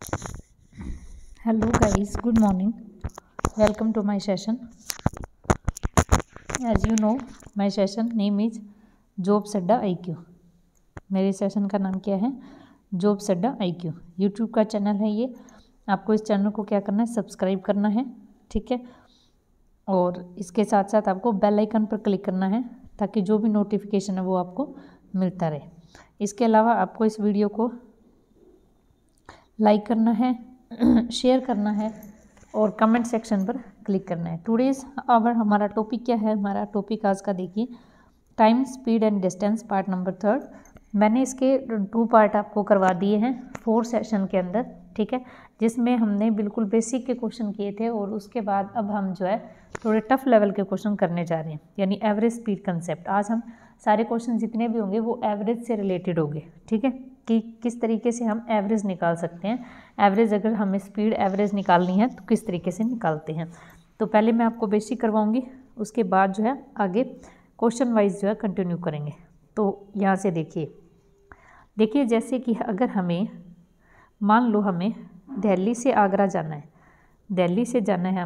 Hello guys, good morning. Welcome to my session. As you know, my session name is jobs अड्डा IQ. मेरे session का नाम क्या है? जॉब्स अड्डा IQ. यूट्यूब का चैनल है ये. आपको इस चैनल को क्या करना है? सब्सक्राइब करना है, ठीक है. और इसके साथ साथ आपको बेल आइकन पर क्लिक करना है ताकि जो भी नोटिफिकेशन है वो आपको मिलता रहे. इसके अलावा आपको इस वीडियो को लाइक करना है, शेयर करना है और कमेंट सेक्शन पर क्लिक करना है. टुडेज हमारा टॉपिक क्या है? हमारा टॉपिक आज का देखिए, time, speed and distance, part number 3. मैंने इसके 2 पार्ट आपको करवा दिए हैं 4 सेशन के अंदर, ठीक है, जिसमें हमने बिल्कुल बेसिक के क्वेश्चन किए थे और उसके बाद अब हम जो है थोड़े टफ लेवल के क्वेश्चन करने जा रहे हैं, यानी एवरेज स्पीड कंसेप्ट. आज हम सारे क्वेश्चन जितने भी होंगे वो एवरेज से रिलेटेड होंगे, ठीक है, कि किस तरीके से हम एवरेज निकाल सकते हैं. एवरेज, अगर हमें स्पीड एवरेज निकालनी है तो किस तरीके से निकालते हैं. तो पहले मैं आपको बेसिक करवाऊंगी, उसके बाद जो है आगे क्वेश्चन वाइज जो है कंटिन्यू करेंगे. तो यहाँ से देखिए जैसे कि अगर हमें, मान लो हमें दिल्ली से आगरा जाना है, दिल्ली से जाना है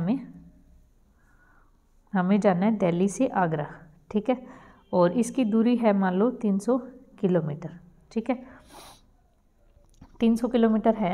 हमें जाना है दिल्ली से आगरा, ठीक है, और इसकी दूरी है मान लो 300 किलोमीटर, ठीक है, 300 किलोमीटर है.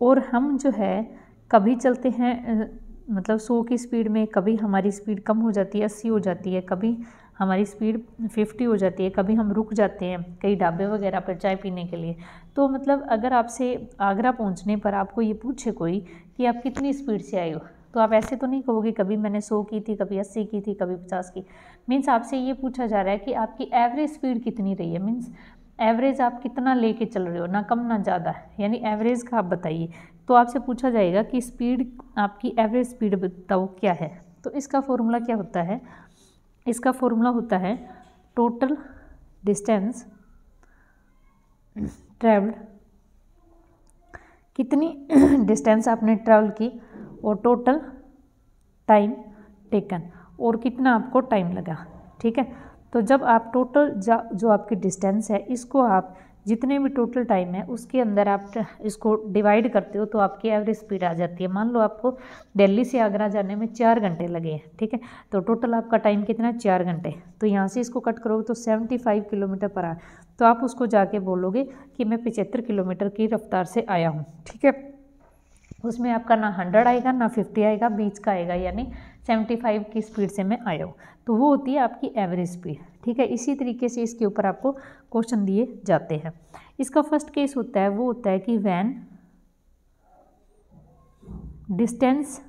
और हम जो है कभी चलते हैं मतलब 100 की स्पीड में, कभी हमारी स्पीड कम हो जाती है, 80 हो जाती है, कभी हमारी स्पीड 50 हो जाती है, कभी हम रुक जाते हैं कई ढाबे वगैरह पर चाय पीने के लिए. तो मतलब अगर आपसे आगरा पहुंचने पर आपको ये पूछे कोई कि आप कितनी स्पीड से आए हो, तो आप ऐसे तो नहीं कहोगे कभी मैंने 100 की थी, कभी 80 की थी, कभी 50 की. मीन्स आपसे ये पूछा जा रहा है कि आपकी एवरेज स्पीड कितनी रही है. मीन्स एवरेज आप कितना लेके चल रहे हो, ना कम ना ज़्यादा, यानी एवरेज का आप बताइए. तो आपसे पूछा जाएगा कि स्पीड, आपकी एवरेज स्पीड बताओ क्या है. तो इसका फॉर्मूला क्या होता है? इसका फॉर्मूला होता है टोटल डिस्टेंस ट्रैवल्ड, कितनी डिस्टेंस आपने ट्रैवल की, और टोटल टाइम टेकन, और कितना आपको टाइम लगा, ठीक है. तो जब आप टोटल जो आपकी डिस्टेंस है, इसको आप जितने भी टोटल टाइम है उसके अंदर आप इसको डिवाइड करते हो तो आपकी एवरेज स्पीड आ जाती है. मान लो आपको दिल्ली से आगरा जाने में 4 घंटे लगे हैं, ठीक है, तो टोटल आपका टाइम कितना है? 4 घंटे. तो यहाँ से इसको कट करोगे तो 75 किलोमीटर पर आवर. तो आप उसको जाके बोलोगे कि मैं 75 किलोमीटर की रफ्तार से आया हूँ, ठीक है. उसमें आपका ना 100 आएगा ना 50 आएगा, बीच का आएगा, यानी 75 की स्पीड से मैं आया हूँ. तो वो होती है आपकी एवरेज स्पीड, ठीक है. इसी तरीके से इसके ऊपर आपको क्वेश्चन दिए जाते हैं. इसका फर्स्ट केस होता है, वो होता है कि व्हेन डिस्टेंस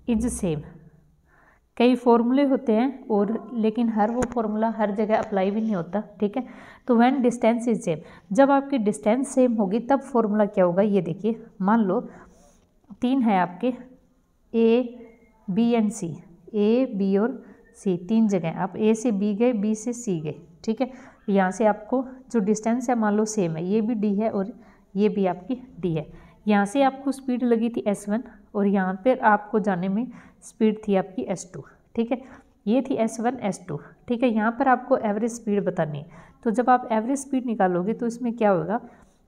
इज सेम. कई फॉर्मूले होते हैं और लेकिन वो फॉर्मूला हर जगह अप्लाई भी नहीं होता, ठीक है. तो व्हेन डिस्टेंस इज सेम, जब आपकी डिस्टेंस सेम होगी तब फॉर्मूला क्या होगा, ये देखिए. मान लो 3 है आपके A, B and C, A, B और C, 3 जगह आप A से B गए, B से C गए, ठीक है. यहाँ से आपको जो डिस्टेंस है मान लो सेम है, ये भी D है और ये भी आपकी D है. यहाँ से आपको स्पीड लगी थी S1 और यहाँ पर आपको जाने में स्पीड थी आपकी S2, ठीक है. ये थी S1 S2, ठीक है. यहाँ पर आपको एवरेज स्पीड बतानी है. तो जब आप एवरेज स्पीड निकालोगे तो इसमें क्या होगा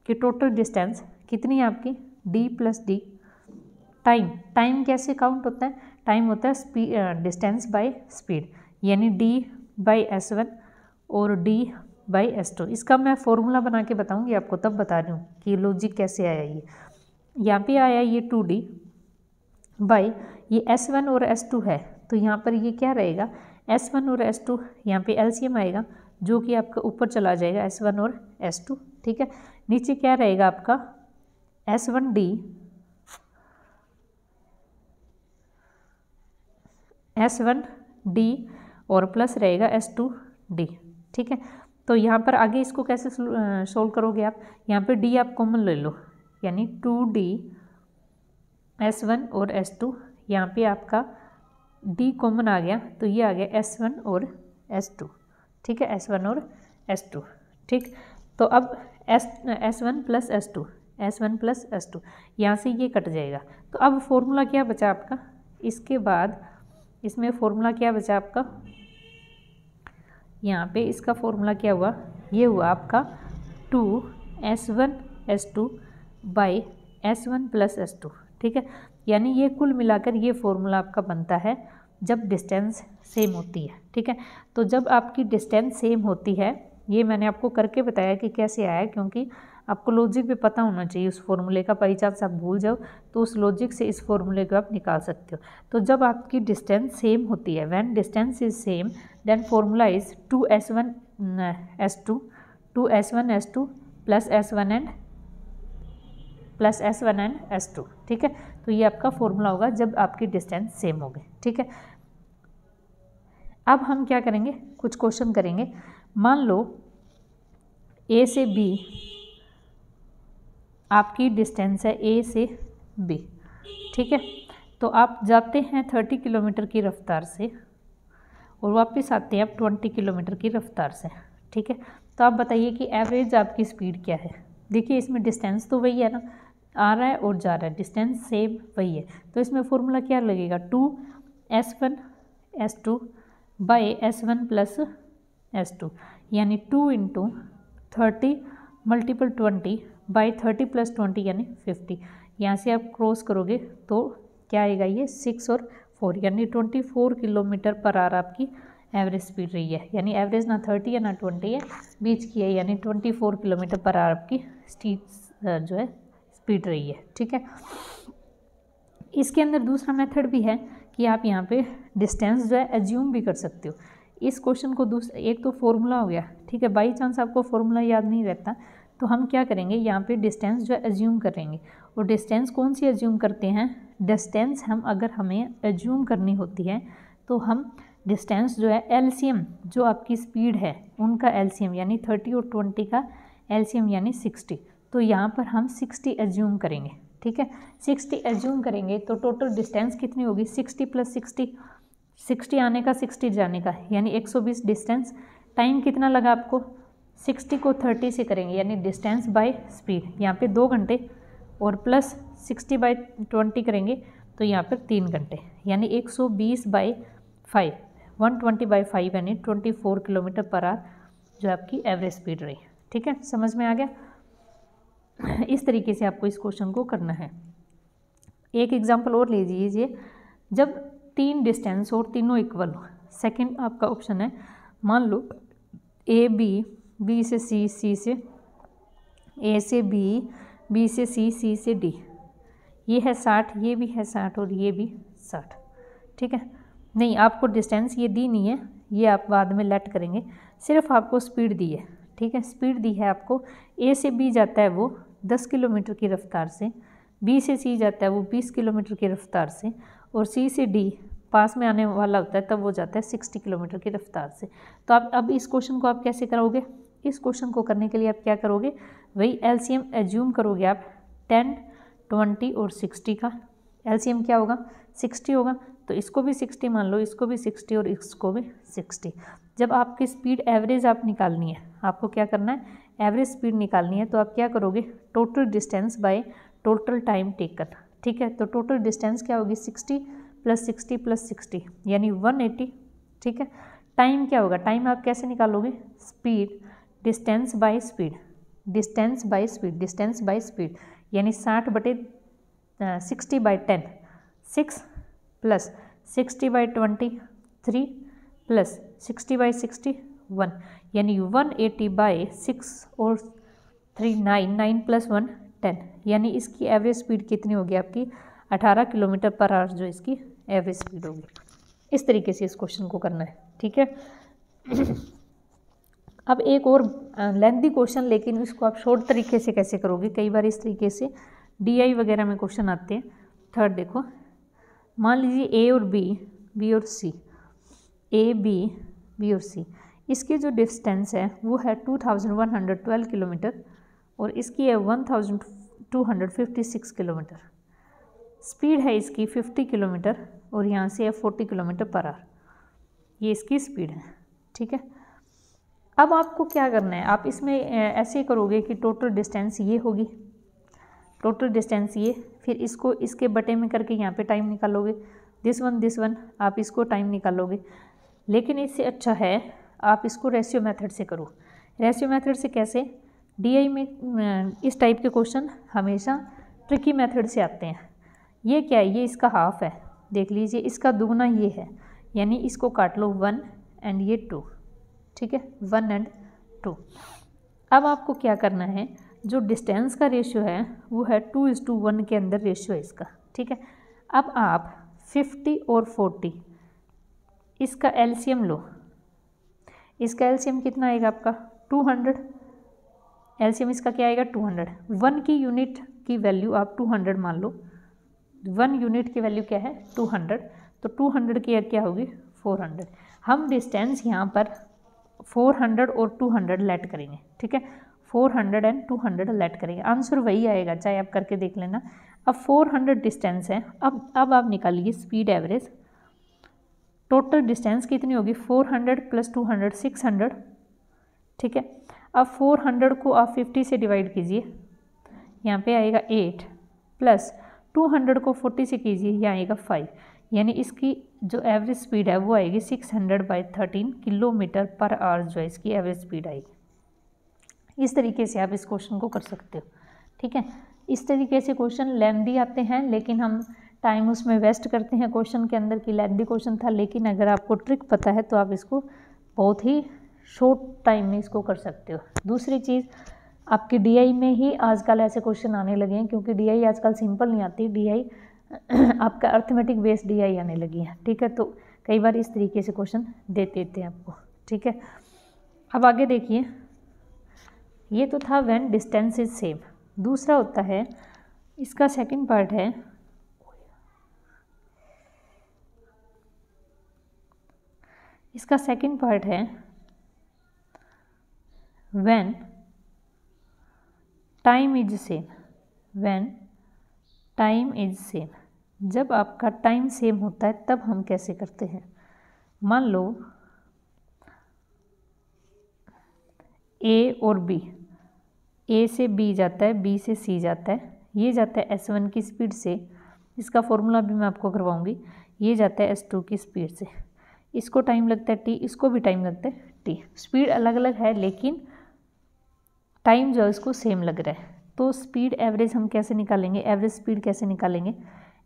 कि टोटल डिस्टेंस कितनी है आपकी, D प्लस D. टाइम कैसे काउंट होता है? टाइम होता है स्पीड, डिस्टेंस बाय स्पीड, यानी D बाई S1 और D बाई S2. इसका मैं फॉर्मूला बना के बताऊंगी आपको, तब बता रही हूँ कि लॉजिक कैसे आया. ये यहाँ पे आया ये 2D बाई ये S1 और S2 है, तो यहाँ पर ये क्या रहेगा, S1 और S2, यहाँ पे LCM आएगा जो कि आपका ऊपर चला जाएगा S1 और S2, ठीक है. नीचे क्या रहेगा आपका S1D और प्लस रहेगा S2D, ठीक है. तो यहाँ पर आगे इसको कैसे सोल्व करोगे आप? यहाँ पे D आप कॉमन ले लो, यानी 2D S1 और S2. यहाँ पे आपका D कॉमन आ गया तो ये आ गया S1 और S2, ठीक है, S1 और S2, ठीक. तो अब S1 प्लस S2, यहाँ से ये कट जाएगा. तो अब फॉर्मूला क्या बचा आपका? इसके बाद इसमें फॉर्मूला क्या बचा आपका? यहाँ पे इसका फॉर्मूला क्या हुआ? ये हुआ आपका 2s1s2 by s1 plus s2, ठीक है। यानी ये कुल मिलाकर ये फॉर्मूला आपका बनता है जब डिस्टेंस सेम होती है, ठीक है। तो जब आपकी डिस्टेंस सेम होती है, ये मैंने आपको करके बताया कि कैसे आया, क्योंकि आपको लॉजिक भी पता होना चाहिए उस फॉर्मूले का। बाई चांस आप भूल जाओ तो उस लॉजिक से इस फॉर्मूले को आप निकाल सकते हो। तो जब आपकी डिस्टेंस सेम होती है, when distance is same then formula is 2s1s2 2s1s2 plus s1 and s2, ठीक है। तो ये आपका फॉर्मूला होगा जब आपकी डिस्टेंस सेम होगी, ठीक है। अब हम क्या करेंगे, कुछ क्वेश्चन करेंगे। मान लो ए से बी आपकी डिस्टेंस है ए से बी, ठीक है। तो आप जाते हैं 30 किलोमीटर की रफ्तार से और वापस आते हैं आप 20 किलोमीटर की रफ्तार से, ठीक है। तो आप बताइए कि एवरेज आपकी स्पीड क्या है। देखिए इसमें डिस्टेंस तो वही है ना, आ रहा है और जा रहा है, डिस्टेंस सेम वही है। तो इसमें फॉर्मूला क्या लगेगा, 2s1s2 by s1 plus s2, यानी 2 × 30 मल्टीपल 20 बाई 30 प्लस 20 यानी 50। यहाँ से आप क्रॉस करोगे तो क्या आएगा, ये 6 और 4 यानी 24 किलोमीटर पर आवर आपकी एवरेज स्पीड रही है। यानी एवरेज ना 30 है ना 20 है, बीच की है, यानी 24 किलोमीटर पर आवर आपकी जो है स्पीड रही है, ठीक है। इसके अंदर दूसरा मेथड भी है कि आप यहाँ पे डिस्टेंस जो है एज्यूम भी कर सकते हो। इस क्वेश्चन को एक तो फॉर्मूला हो गया, ठीक है। बाई चांस आपको फॉर्मूला याद नहीं रहता तो हम क्या करेंगे, यहाँ पे डिस्टेंस जो है एज्यूम करेंगे। और डिस्टेंस कौन सी एज्यूम करते हैं, डिस्टेंस हम अगर हमें एज्यूम करनी होती है तो हम डिस्टेंस जो है एलसीएम, जो आपकी स्पीड है उनका एलसीएम यानी 30 और 20 का एलसीएम यानी 60। तो यहाँ पर हम 60 एज्यूम करेंगे, ठीक है। 60 एज्यूम करेंगे तो टोटल डिस्टेंस कितनी होगी, 60 प्लस 60, 60 आने का 60 जाने का यानी 120 डिस्टेंस। टाइम कितना लगा आपको, 60 को 30 से करेंगे यानी डिस्टेंस बाय स्पीड, यहाँ पे 2 घंटे, और प्लस 60 बाई 20 करेंगे तो यहाँ पर 3 घंटे, यानी 120 बाई 5 120 बाई 5 यानी 24 किलोमीटर पर आवर जो आपकी एवरेज स्पीड रही, ठीक है। समझ में आ गया। इस तरीके से आपको इस क्वेश्चन को करना है। एक एग्जांपल और ले लीजिए, जब 3 डिस्टेंस और तीनों इक्वल हो। सेकंड आपका ऑप्शन है, मान लो ए बी, बी से सी, सी से ए से बी, बी से सी, सी से डी, ये है 60, ये भी है 60 और ये भी 60, ठीक है। नहीं, आपको डिस्टेंस ये दी नहीं है, ये आप बाद में लेट करेंगे, सिर्फ आपको स्पीड दी है, ठीक है। स्पीड दी है आपको, ए से बी जाता है वो 10 किलोमीटर की रफ्तार से, बी से सी जाता है वो 20 किलोमीटर की रफ्तार से, और सी से डी पास में आने वाला होता है तब वो जाता है 60 किलोमीटर की रफ्तार से। तो आप अब इस क्वेश्चन को आप कैसे करोगे, इस क्वेश्चन को करने के लिए आप क्या करोगे, वही एलसीएम एज्यूम करोगे आप 10, 20 और 60 का। एलसीएम क्या होगा, 60 होगा, तो इसको भी 60 मान लो, इसको भी 60 और इसको भी 60। जब आपकी स्पीड एवरेज आप निकालनी है, आपको क्या करना है, एवरेज स्पीड निकालनी है, तो आप क्या करोगे, total distance by total time taken, ठीक है। तो टोटल डिस्टेंस क्या होगी, 60 प्लस 60 प्लस 60 यानी 180, ठीक है। टाइम क्या होगा, टाइम आप कैसे निकालोगे, speed distance by speed, distance by speed, distance by speed यानी 60 बटे 60 by 10 6 plus 60 by 20 3 plus 60 by 60 1 यानी 180 बाई 6 और 3 9 प्लस 1 10 यानी इसकी एवरेज स्पीड कितनी होगी आपकी 18 किलोमीटर पर आवर जो इसकी एवरेज स्पीड होगी। इस तरीके से इस क्वेश्चन को करना है, ठीक है। अब एक और लेंथी क्वेश्चन, लेकिन इसको आप शॉर्ट तरीके से कैसे करोगे, कई बार इस तरीके से डीआई वगैरह में क्वेश्चन आते हैं। थर्ड देखो, मान लीजिए ए और बी और सी, ए बी और सी, इसकी जो डिस्टेंस है वो है 2112 किलोमीटर और इसकी है 1256 किलोमीटर। स्पीड है इसकी 50 किलोमीटर और यहाँ से है 40 किलोमीटर पर आवर, ये इसकी स्पीड है, ठीक है। अब आपको क्या करना है, आप इसमें ऐसे करोगे कि टोटल डिस्टेंस ये होगी, टोटल डिस्टेंस ये, फिर इसको इसके बटे में करके यहाँ पे टाइम निकालोगे, दिस वन आप इसको टाइम निकालोगे। लेकिन इससे अच्छा है आप इसको रेशियो मेथड से करो। रेशियो मेथड से कैसे, DI में इस टाइप के क्वेश्चन हमेशा ट्रिकी मेथड से आते हैं। ये क्या है, ये इसका हाफ है, देख लीजिए, इसका दुगना ये है, यानी इसको काट लो 1 एंड ये 2, ठीक है, 1 एंड 2। अब आपको क्या करना है, जो डिस्टेंस का रेशियो है वो है 2:1 के अंदर रेशियो है इसका, ठीक है। अब आप 50 और 40 इसका एलसीएम लो, इसका एलसीएम कितना आएगा आपका 200, एलसीएम इसका क्या आएगा 200। 1 की यूनिट की वैल्यू आप 200 मान लो, 1 यूनिट की वैल्यू क्या है 200, तो 200 की क्या होगी 400। हम डिस्टेंस यहाँ पर 400 और 200 लेट करेंगे, ठीक है, 400 एंड 200 लेट करेंगे, आंसर वही आएगा, चाहे आप करके देख लेना। अब 400 डिस्टेंस है, अब आप निकालिए स्पीड एवरेज। टोटल डिस्टेंस कितनी होगी 400 + 200 600, ठीक है। अब 400 को आप 50 से डिवाइड कीजिए, यहाँ पे आएगा 8, प्लस 200 को 40 से कीजिए, यहाँ आएगा 5, यानी इसकी जो एवरेज स्पीड है वो आएगी 600/13 किलोमीटर पर आवर, जो है इसकी एवरेज स्पीड आएगी। इस तरीके से आप इस क्वेश्चन को कर सकते हो, ठीक है। इस तरीके से क्वेश्चन लेंदी आते हैं, लेकिन हम टाइम उसमें वेस्ट करते हैं क्वेश्चन के अंदर, की लेंदी क्वेश्चन था, लेकिन अगर आपको ट्रिक पता है तो आप इसको बहुत ही शॉर्ट टाइम में इसको कर सकते हो। दूसरी चीज़, आपके DI में ही आजकल ऐसे क्वेश्चन आने लगे हैं, क्योंकि DI आजकल सिंपल नहीं आती, DI आपका अर्थमेटिक बेस्ड DI आने लगी है, ठीक है। तो कई बार इस तरीके से क्वेश्चन देते थे आपको, ठीक है। अब आगे देखिए, ये तो था व्हेन डिस्टेंस इज सेम। दूसरा होता है, इसका सेकंड पार्ट है, इसका सेकंड पार्ट है when time is same, when time is same. जब आपका टाइम सेम होता है तब हम कैसे करते हैं। मान लो A और B, A से B जाता है, B से C जाता है, ये जाता है S1 की स्पीड से, इसका फॉर्मूला भी मैं आपको करवाऊंगी, ये जाता है S2 की स्पीड से, इसको टाइम लगता है T, इसको भी टाइम लगता है T। स्पीड अलग अलग है लेकिन टाइम जो है इसको सेम लग रहा है। तो स्पीड एवरेज हम कैसे निकालेंगे, एवरेज स्पीड कैसे निकालेंगे।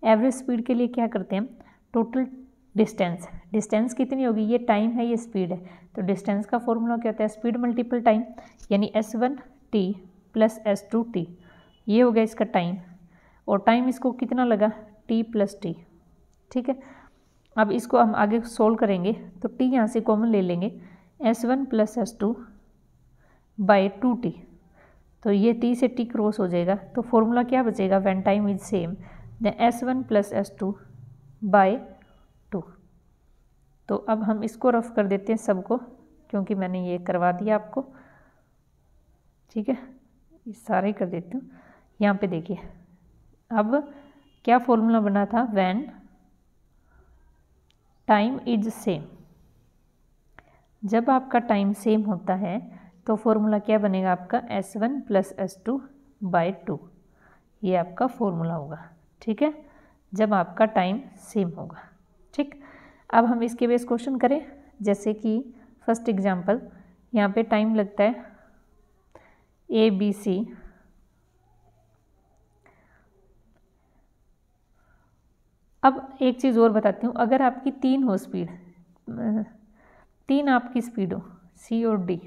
एवरेज स्पीड के लिए क्या करते हैं, टोटल डिस्टेंस, डिस्टेंस कितनी होगी, ये टाइम है ये स्पीड है, तो डिस्टेंस का फॉर्मूला क्या होता है, स्पीड मल्टीपल टाइम, यानी S1T + S2T, ये हो गया इसका टाइम, और टाइम इसको कितना लगा T + T, ठीक है। अब इसको हम आगे सोल्व करेंगे तो T यहाँ से कॉमन ले लेंगे, S1 + S2/2T, तो ये T से T क्रॉस हो जाएगा, तो फॉर्मूला क्या बचेगा, when time is same then S1 + S2/2। तो अब हम इसको रफ कर देते हैं सबको, क्योंकि मैंने ये करवा दिया आपको, ठीक है, ये सारे कर देती हूँ। यहाँ पे देखिए, अब क्या फॉर्मूला बना था, व्हेन टाइम इज सेम, जब आपका टाइम सेम होता है तो फॉर्मूला क्या बनेगा आपका, S1 + S2/2, ये आपका फॉर्मूला होगा, ठीक है, जब आपका टाइम सेम होगा, ठीक। अब हम इसके बेस क्वेश्चन करें, जैसे कि फर्स्ट एग्जांपल, यहाँ पे टाइम लगता है ABC, अब एक चीज़ और बताती हूँ, अगर आपकी 3 हो स्पीड, 3 आपकी स्पीड हो C और D,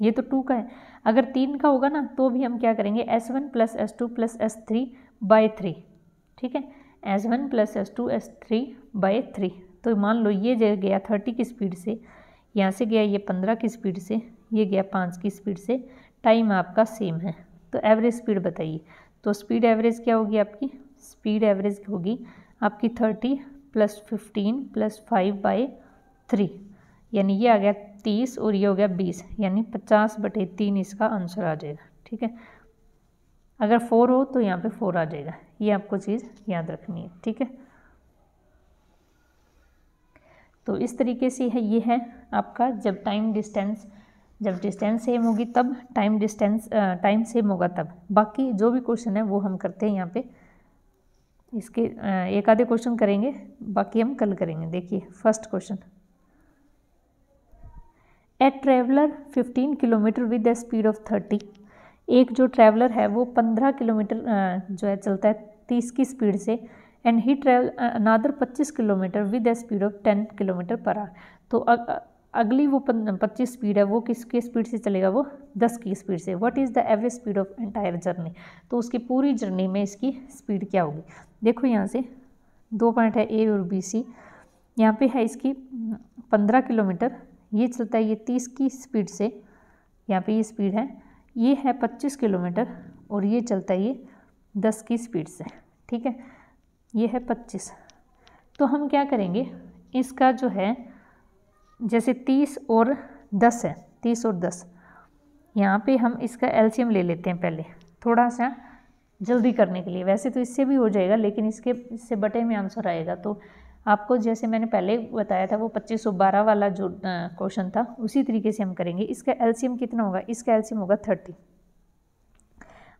ये तो 2 का है, अगर 3 का होगा ना तो भी हम क्या करेंगे, S1 + S2 + S3/3, ठीक है, S1 + S2 S3/3। तो मान लो ये गया 30 की स्पीड से, यहाँ से गया ये 15 की स्पीड से, ये गया 5 की स्पीड से, टाइम आपका सेम है, तो एवरेज स्पीड बताइए। तो स्पीड एवरेज क्या होगी आपकी, स्पीड एवरेज होगी आपकी 30 + 15 + 5/3, यानी ये आ गया 30 और ये हो गया 20, यानी 50/3 इसका आंसर आ जाएगा, ठीक है। अगर 4 हो तो यहाँ पे 4 आ जाएगा, ये आपको चीज़ याद रखनी है, ठीक है। तो इस तरीके से है, ये है आपका जब जब डिस्टेंस सेम होगी तब टाइम सेम होगा तब। बाकी जो भी क्वेश्चन है वो हम करते हैं यहाँ पे, इसके एक आधे क्वेश्चन करेंगे, बाकी हम कल करेंगे। देखिए first question, a traveller 15 kilometre with the speed of 30 एक जो ट्रैवलर है वो 15 किलोमीटर जो है चलता है 30 की स्पीड से, and he travel another 25 kilometre with the speed of 10 kilometre per our. तो अगली वो 25 स्पीड है वो किसकी स्पीड से चलेगा, वो 10 की स्पीड से। What is the average speed of entire journey, तो उसकी पूरी जर्नी में इसकी स्पीड क्या होगी। देखो यहाँ से 2 पॉइंट है ए और बी सी, यहाँ पे है इसकी 15 किलोमीटर, ये चलता है ये 30 की स्पीड से, यहाँ पे ये स्पीड है, ये है 25 किलोमीटर और ये चलता है ये 10 की स्पीड से, ठीक है, ये है 25। तो हम क्या करेंगे, इसका जो है जैसे 30 और 10 है, 30 और 10, यहाँ पे हम इसका एलसीएम ले लेते हैं पहले, थोड़ा सा जल्दी करने के लिए। वैसे तो इससे भी हो जाएगा लेकिन इससे बटे में आंसर आएगा। तो आपको जैसे मैंने पहले बताया था वो 2512 वाला जो क्वेश्चन था उसी तरीके से हम करेंगे। इसका एलसीएम कितना होगा, इसका एलसीएम होगा 30।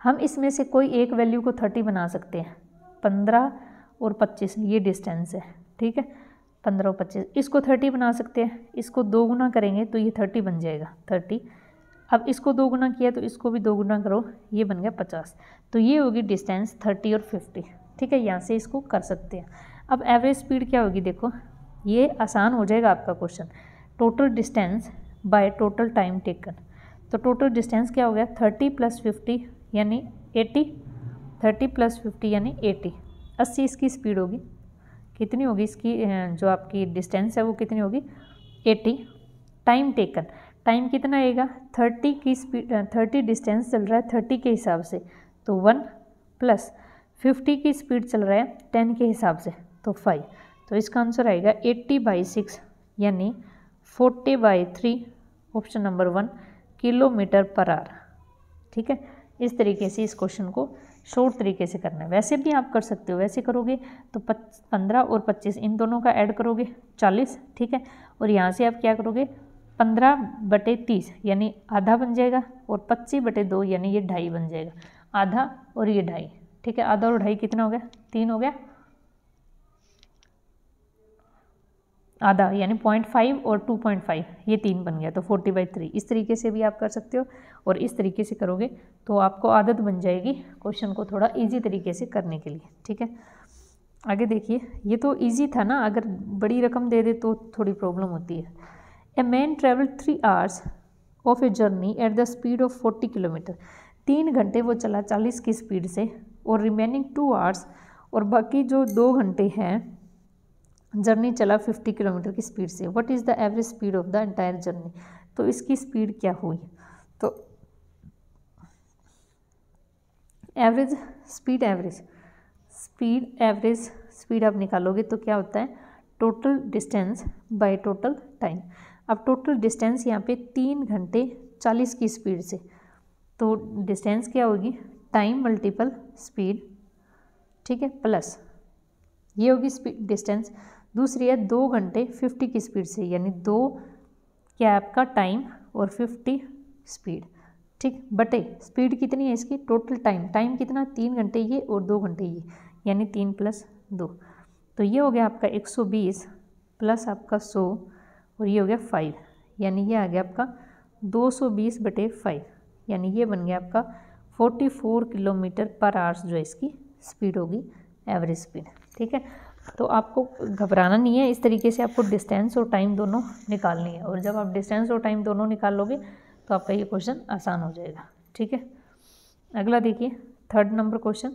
हम इसमें से कोई एक वैल्यू को 30 बना सकते हैं। 15 और 25 ये डिस्टेंस है, ठीक है, 15 और 25, इसको 30 बना सकते हैं। इसको 2 गुना करेंगे तो ये 30 बन जाएगा, 30। अब इसको 2 गुना किया तो इसको भी 2 गुना करो, ये बन गया 50। तो ये होगी डिस्टेंस 30 और 50, ठीक है, यहाँ से इसको कर सकते हैं। अब एवरेज स्पीड क्या होगी, देखो ये आसान हो जाएगा आपका question. Total distance by total time taken, तो टोटल डिस्टेंस क्या हो गया, 30 + 50 यानी 80, 30 + 50 यानी 80, 80 इसकी स्पीड होगी। कितनी होगी इसकी जो आपकी डिस्टेंस है वो कितनी होगी, 80। टाइम टेकन, टाइम कितना आएगा, 30 की स्पीड, 30 डिस्टेंस चल रहा है 30 के हिसाब से तो 1 + 50 की स्पीड चल रहा है 10 के हिसाब से तो 5। तो इसका आंसर आएगा 80/6 यानी 40/3, option number 1 kilometre per our, ठीक है। इस तरीके से इस क्वेश्चन को शॉर्ट तरीके से करना है। वैसे भी आप कर सकते हो, वैसे करोगे तो 15 और 25 इन दोनों का ऐड करोगे 40, ठीक है, और यहाँ से आप क्या करोगे 15/30 यानी आधा बन जाएगा, और 25/2 यानी ये 2.5 बन जाएगा, आधा और ये 2.5, ठीक है, आधा और 2.5 कितना हो गया, 3 हो गया, आधा यानी 0.5 और 2.5 ये 3 बन गया, तो 40/3। इस तरीके से भी आप कर सकते हो, और इस तरीके से करोगे तो आपको आदत बन जाएगी क्वेश्चन को थोड़ा इजी तरीके से करने के लिए, ठीक है। आगे देखिए, ये तो इजी था ना, अगर बड़ी रकम दे दे तो थोड़ी प्रॉब्लम होती है। A man travel 3 hours of a journey at the speed of 40 kilometre, 3 घंटे वो चला 40 की स्पीड से, और रिमेनिंग 2 hours, और बाकी जो 2 घंटे हैं जर्नी चला 50 किलोमीटर की स्पीड से। What is the average speed of the entire journey, तो इसकी स्पीड क्या हुई, तो एवरेज स्पीड आप निकालोगे तो क्या होता है, total distance by total time. अब टोटल डिस्टेंस यहाँ पे 3 घंटे 40 की स्पीड से, तो डिस्टेंस क्या होगी, टाइम मल्टीपल स्पीड, ठीक है, प्लस ये होगी स्पीड डिस्टेंस। दूसरी है 2 घंटे 50 की स्पीड से, यानी 2 क्या आपका टाइम और 50 स्पीड, ठीक, बटे स्पीड कितनी है इसकी, टोटल टाइम कितना, 3 घंटे ये और 2 घंटे ये, यानी 3 + 2, तो ये हो गया आपका 120 प्लस आपका 100 और ये हो गया 5, यानी ये आ गया आपका 220/5, यानी ये बन गया आपका 44 किलोमीटर पर आवर्स जो इसकी स्पीड होगी, एवरेज स्पीड, ठीक है। तो आपको घबराना नहीं है, इस तरीके से आपको डिस्टेंस और टाइम दोनों निकालनी है, और जब आप डिस्टेंस और टाइम दोनों निकाल लोगे तो आपका ये क्वेश्चन आसान हो जाएगा, ठीक है। अगला देखिए 3rd number question,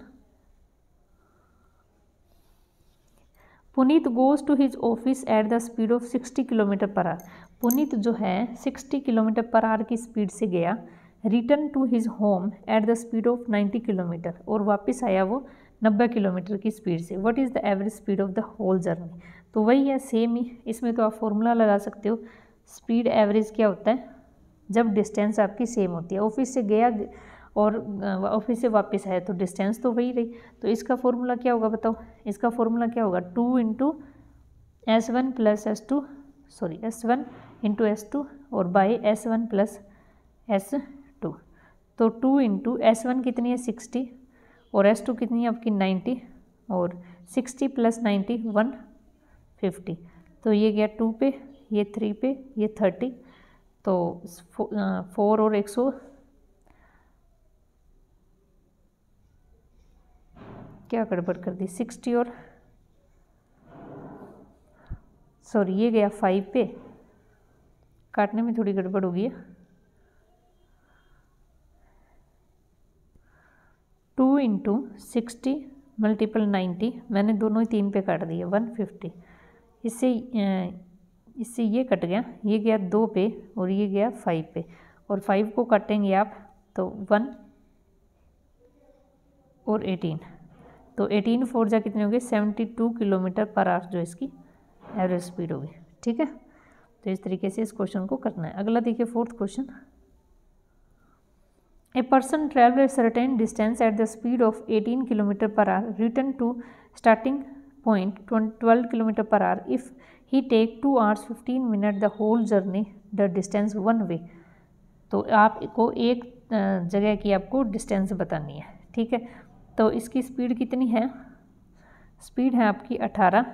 Puneet goes to his office at the speed of 60 kilometre per hour. Puneet जो है 60 किलोमीटर पर आवर की स्पीड से गया, return to his home at the speed of 90 kilometre, और वापस आया वो 90 किलोमीटर की स्पीड से। What is the average speed of the whole journey, तो वही है सेम ही, इसमें तो आप फॉर्मूला लगा सकते हो। स्पीड एवरेज क्या होता है, जब डिस्टेंस आपकी सेम होती है, ऑफिस से गया और ऑफिस से वापस आया तो डिस्टेंस तो वही रही, तो इसका फॉर्मूला क्या होगा बताओ, इसका फॉर्मूला क्या होगा, 2 × S1 + S2 S1 × S2 और बाय S1 + S2, तो 2 × S1 कितनी है 60 और S2 कितनी है आपकी 90, और 60 + 90 150, तो ये गया 2 पे, ये 3 पे, ये 30, तो 4 और 100 क्या गड़बड़ कर दी, 60 और सॉरी ये गया 5 पे, काटने में थोड़ी गड़बड़ हो गई है। 2 इंटू 60 मल्टीपल 90, मैंने दोनों ही 3 पे काट दिए, 150। इससे ये कट गया, ये गया 2 पे और ये गया 5 पे, और 5 को काटेंगे आप तो 1 और 18, तो 18 4 जा कितने हो गए, 72 किलोमीटर पर आवर जो इसकी एवरेज स्पीड होगी। ठीक है, तो इस तरीके से इस क्वेश्चन को करना है। अगला देखिए 4th question. A person travel a certain distance at the speed of 18 kilometre per hour, return to starting point 12 kilometre per hour, if he take 2 hours 15 minutes the whole journey the distance one way. तो आपको एक जगह की आपको distance बतानी है। ठीक है, तो इसकी स्पीड कितनी है, स्पीड है आपकी 18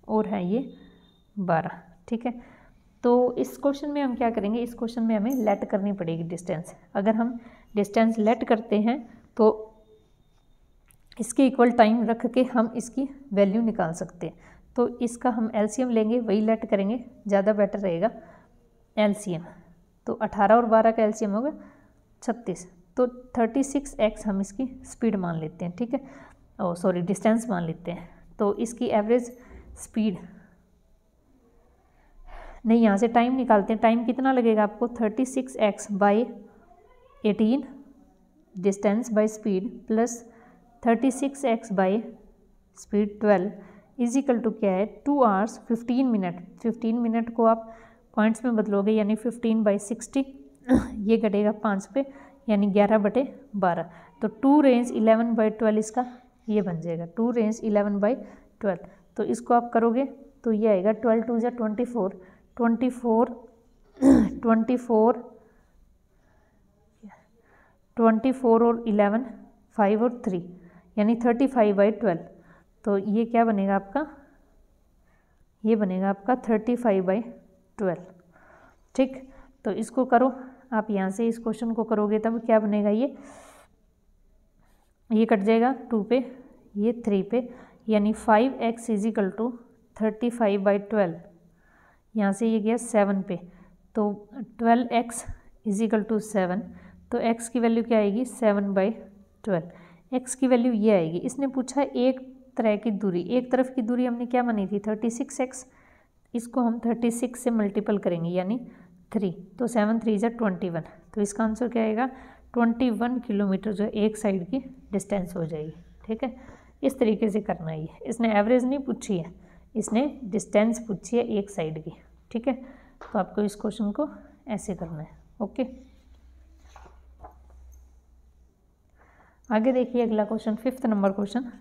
और है ये 12। ठीक है, तो इस क्वेश्चन में हम क्या करेंगे, इस क्वेश्चन में हमें लेट करनी पड़ेगी डिस्टेंस। अगर हम डिस्टेंस लेट करते हैं तो इसके इक्वल टाइम रख के हम इसकी वैल्यू निकाल सकते हैं। तो इसका हम एलसीएम लेंगे, वही लेट करेंगे, ज़्यादा बेटर रहेगा एलसीएम। तो 18 और 12 का एलसीएम होगा 36, तो 36x हम इसकी स्पीड मान लेते हैं। ठीक है, ओ सॉरी डिस्टेंस मान लेते हैं। तो इसकी एवरेज स्पीड नहीं, यहाँ से टाइम निकालते हैं। टाइम कितना लगेगा आपको, 36x by 18 distance by speed plus 36x by speed 12 is equal to क्या है, 2 hours 15 minutes। 15 मिनट को आप पॉइंट्स में बदलोगे यानी 15/60, ये घटेगा 5 पे यानी 11/12। तो 2 रेंज 11/12 इसका ये बन जाएगा, 2 रेंज 11/12। तो इसको आप करोगे तो ये आएगा 12 2 × 24, 24 और 11 5 और 3 यानी 35/12। तो ये क्या बनेगा आपका, ये बनेगा आपका 35/12। ठीक, तो इसको करो आप, यहाँ से इस क्वेश्चन को करोगे तब क्या बनेगा, ये कट जाएगा 2 पे, ये 3 पे, यानी 5x इज इक्वल टू 35/12। यहाँ से ये गया 7 पे, तो 12x इज इक्वल टू 7। तो x की वैल्यू क्या आएगी, 7/12। x की वैल्यू ये आएगी। इसने पूछा एक तरह की दूरी, एक तरफ की दूरी हमने क्या मानी थी 36x, इसको हम 36 से मल्टीपल करेंगे यानी 3, तो 7 3 × 21। तो इसका आंसर क्या आएगा, 21 किलोमीटर जो एक साइड की डिस्टेंस हो जाएगी। ठीक है, इस तरीके से करना है। इसने एवरेज नहीं पूछी है, इसने डिस्टेंस पूछी है एक साइड की। ठीक है, तो आपको इस क्वेश्चन को ऐसे करना है। ओके, आगे देखिए अगला question, 5th number question.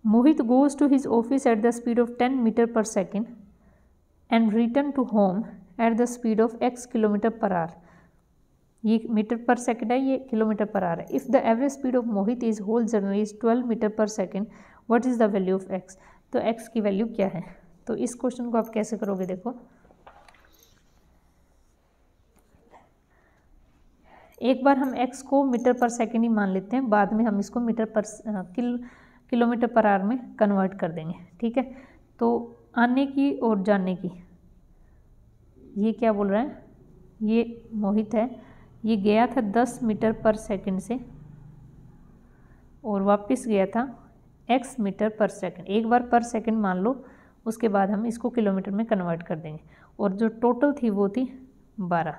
Mohit goes to his office at the speed of 10 meter per second and return to home at the speed of x kilometre per hour. ये मीटर पर सेकंड है, ये kilometre per hour है। If the average speed of Mohit is whole journey is 12 metre per second, what is the value of x। तो x की वैल्यू क्या है, तो इस क्वेश्चन को आप कैसे करोगे, देखो एक बार हम x को मीटर पर सेकंड ही मान लेते हैं, बाद में हम इसको मीटर पर किलोमीटर पर आवर में कन्वर्ट कर देंगे। ठीक है, तो आने की और जाने की, ये क्या बोल रहा है, ये मोहित है, ये गया था 10 मीटर पर सेकंड से और वापस गया था x मीटर पर सेकंड। एक बार पर सेकंड मान लो, उसके बाद हम इसको किलोमीटर में कन्वर्ट कर देंगे, और जो टोटल थी वो थी 12।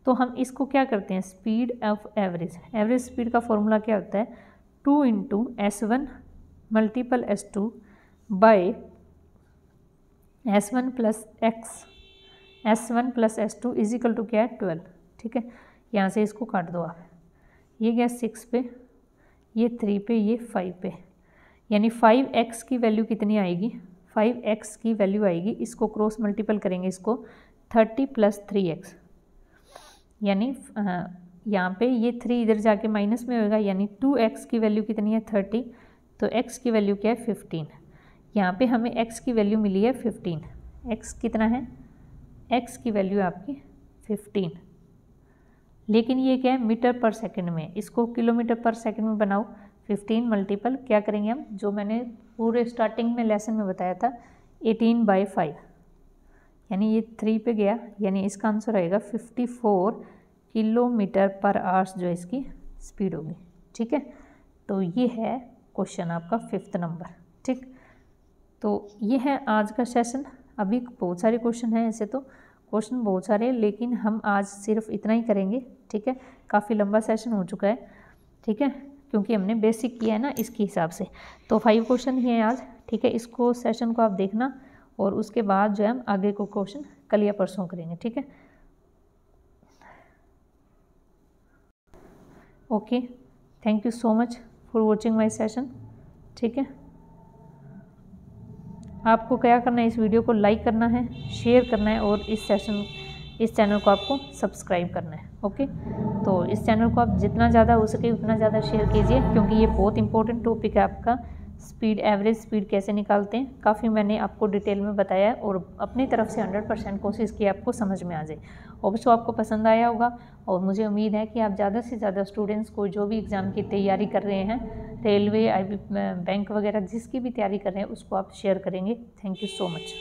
तो हम इसको क्या करते हैं, speed of average, average speed का फॉर्मूला क्या होता है, 2 × S1 multiple S2 by S1 plus x, S1 plus S2 is equal to क्या है 12। ठीक है, यहाँ से इसको काट दो आप, ये गया 6 पे, ये 3 पे, ये 5 पे, यानी 5x की वैल्यू कितनी आएगी, 5x की वैल्यू आएगी, इसको क्रॉस मल्टीपल करेंगे, इसको 30 + 3x, यानी यहाँ पे ये 3 इधर जाके माइनस में होगा, यानी 2x की वैल्यू कितनी है 30, तो x की वैल्यू क्या है 15। यहाँ पे हमें x की वैल्यू मिली है 15, x कितना है, x की वैल्यू आपकी 15। लेकिन ये क्या है, मीटर पर सेकंड में, इसको किलोमीटर पर सेकंड में बनाओ। 15 मल्टीपल क्या करेंगे हम, जो मैंने पूरे स्टार्टिंग में लेसन में बताया था 18/5, यानी ये 3 पे गया, यानी इसका आंसर आएगा 54 किलोमीटर पर आवर्स जो इसकी स्पीड होगी। ठीक है, तो ये है क्वेश्चन आपका 5th नंबर। ठीक, तो ये है आज का सेशन। अभी बहुत सारे क्वेश्चन हैं, ऐसे तो क्वेश्चन बहुत सारे, लेकिन हम आज सिर्फ इतना ही करेंगे। ठीक है, काफ़ी लंबा सेशन हो चुका है। ठीक है, क्योंकि हमने बेसिक किया है ना, इसके हिसाब से। तो 5 क्वेश्चन ही हैं आज। ठीक है, इसको सेशन को आप देखना, और उसके बाद जो है हम आगे को क्वेश्चन कल या परसों करेंगे। ठीक है, okay, thank you so much for watching my session. ठीक है, आपको क्या करना है, इस वीडियो को लाइक करना है, शेयर करना है, और इस चैनल को आपको सब्सक्राइब करना है। ओके, तो इस चैनल को आप जितना ज़्यादा हो सके उतना ज़्यादा शेयर कीजिए, क्योंकि ये बहुत इंपॉर्टेंट टॉपिक है आपका। स्पीड, एवरेज स्पीड कैसे निकालते हैं, काफ़ी मैंने आपको डिटेल में बताया है, और अपनी तरफ से 100% कोशिश की आपको समझ में आ जाए। ऑब्वियसली आपको पसंद आया होगा, और मुझे उम्मीद है कि आप ज़्यादा से ज़्यादा स्टूडेंट्स को जो भी एग्ज़ाम की तैयारी कर रहे हैं, रेलवे, बैंक वगैरह जिसकी भी तैयारी कर रहे हैं, उसको आप शेयर करेंगे। Thank you so much.